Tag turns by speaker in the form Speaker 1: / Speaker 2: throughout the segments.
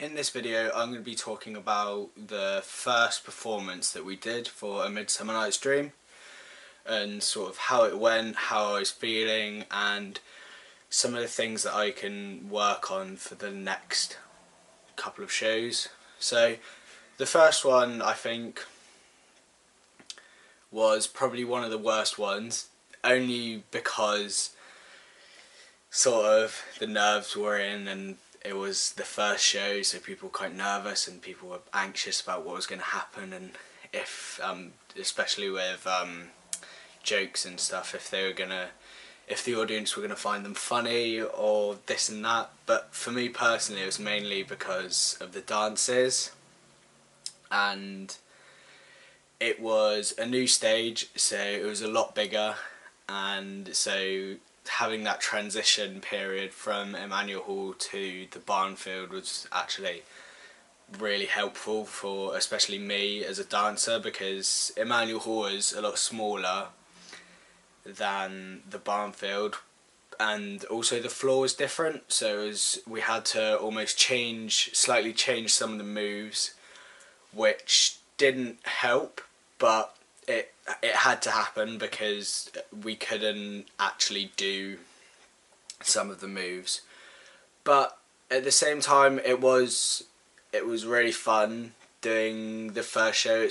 Speaker 1: In this video I'm going to be talking about the first performance that we did for A Midsummer Night's Dream and sort of how it went, how I was feeling, and some of the things that I can work on for the next couple of shows. So the first one, I think, was probably one of the worst ones, only because sort of the nerves were in and it was the first show, so people were quite nervous and people were anxious about what was going to happen, and if especially with jokes and stuff, if the audience were going to find them funny or this and that. But for me personally, it was mainly because of the dances, and it was a new stage, so it was a lot bigger, and so having that transition period from Emmanuel Hall to the Barnfield was actually really helpful for especially me as a dancer, because Emmanuel Hall is a lot smaller than the Barnfield, and also the floor was different, so we had to almost slightly change some of the moves, which didn't help, but it had to happen because we couldn't actually do some of the moves. But at the same time, it was really fun doing the first show. It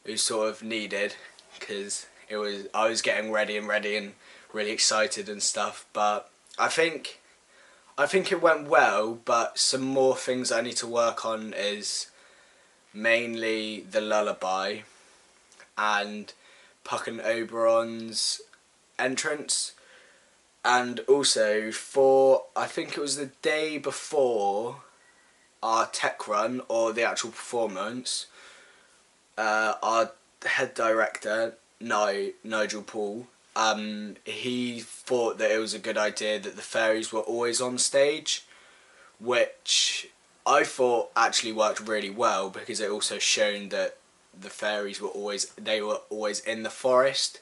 Speaker 1: was sort of needed, because I was getting ready and really excited and stuff. But I think it went well, but some more things I need to work on is mainly the lullaby and Puck and Oberon's entrance, and also I think it was the day before our tech run or the actual performance, our head director Nigel Paul, he thought that it was a good idea that the fairies were always on stage, which I thought actually worked really well, because it also shown that the fairies were always in the forest.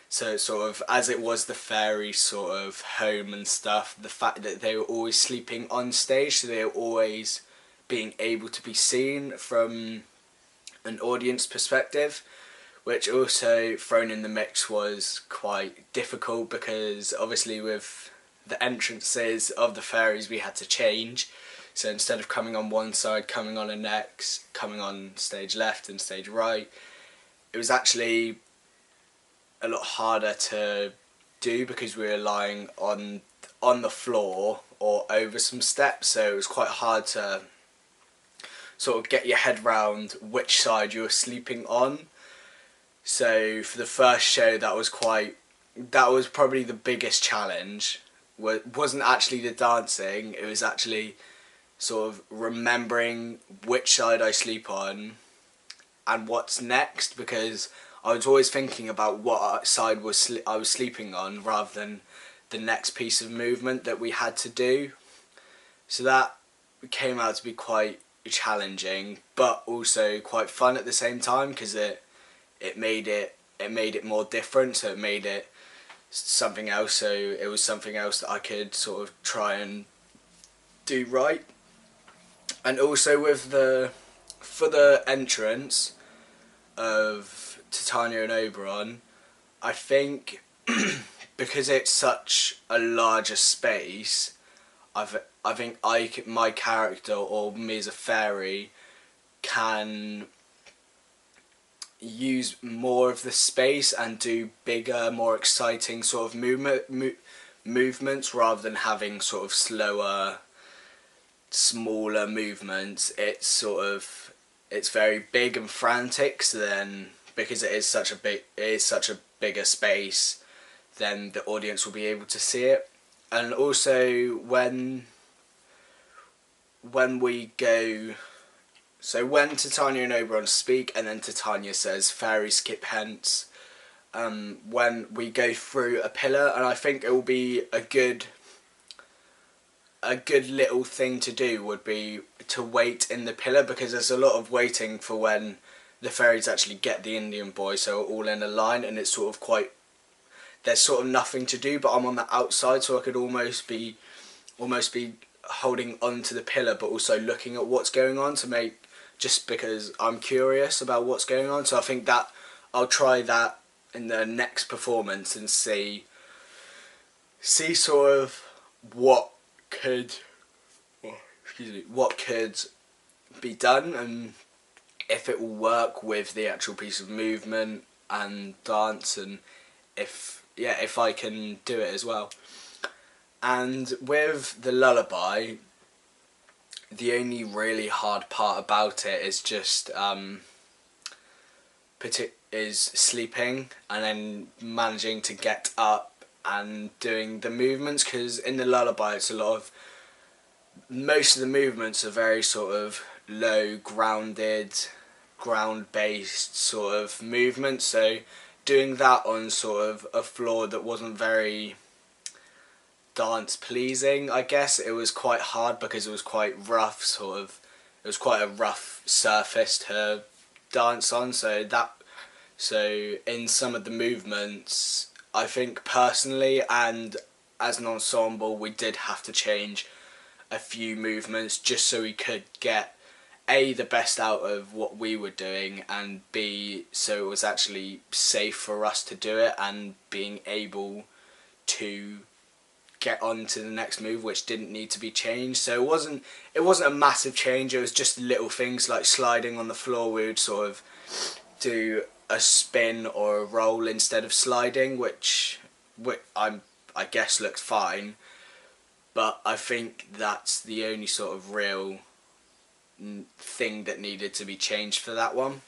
Speaker 1: So sort of, as it was the fairy sort of home and stuff, the fact that they were always sleeping on stage, so they were always being able to be seen from an audience perspective, which also thrown in the mix was quite difficult, because obviously with the entrances of the fairies we had to change. So instead of coming on one side, coming on the next, coming on stage left and stage right, it was actually a lot harder to do because we were lying on the floor or over some steps, so it was quite hard to sort of get your head round which side you were sleeping on. So for the first show, that was probably the biggest challenge. It wasn't actually the dancing, it was actually sort of remembering which side I sleep on and what's next, because I was always thinking about what side I was sleeping on rather than the next piece of movement that we had to do. So that came out to be quite challenging, but also quite fun at the same time, because it made it more different, so it made it something else, so it was something else that I could sort of try and do right. And also for the entrance of Titania and Oberon, I think because it's such a larger space, I think my character, or me as a fairy, can use more of the space and do bigger, more exciting sort of movements, rather than having sort of slower, smaller movements. It's very big and frantic, so then because it is such a bigger space, then the audience will be able to see it. And also when we go, so when Titania and Oberon speak and then Titania says "Fairy skip hence," when we go through a pillar, and I think it will be a good little thing to do would be to wait in the pillar, because there's a lot of waiting for when the fairies actually get the Indian boy, so we're all in a line, and it's sort of there's sort of nothing to do, but I'm on the outside, so I could almost be holding onto the pillar but also looking at what's going on to make, just because I'm curious about what's going on. So I think that I'll try that in the next performance and see sort of what could what could be done, and if it will work with the actual piece of movement and dance, and if I can do it as well. And with the lullaby, the only really hard part about it is just is sleeping and then managing to get up and doing the movements, because in the lullaby it's most of the movements are very sort of low grounded, ground based sort of movements, so doing that on sort of a floor that wasn't very dance pleasing, I guess, it was quite hard because it was quite rough, it was quite a rough surface to dance on, so in some of the movements, I think personally and as an ensemble we did have to change a few movements just so we could get A, the best out of what we were doing, and B, so it was actually safe for us to do it and being able to get on to the next move, which didn't need to be changed. So it wasn't a massive change, it was just little things like sliding on the floor. We would sort of do a spin or a roll instead of sliding, which I guess looks fine, but I think that's the only sort of real thing that needed to be changed for that one.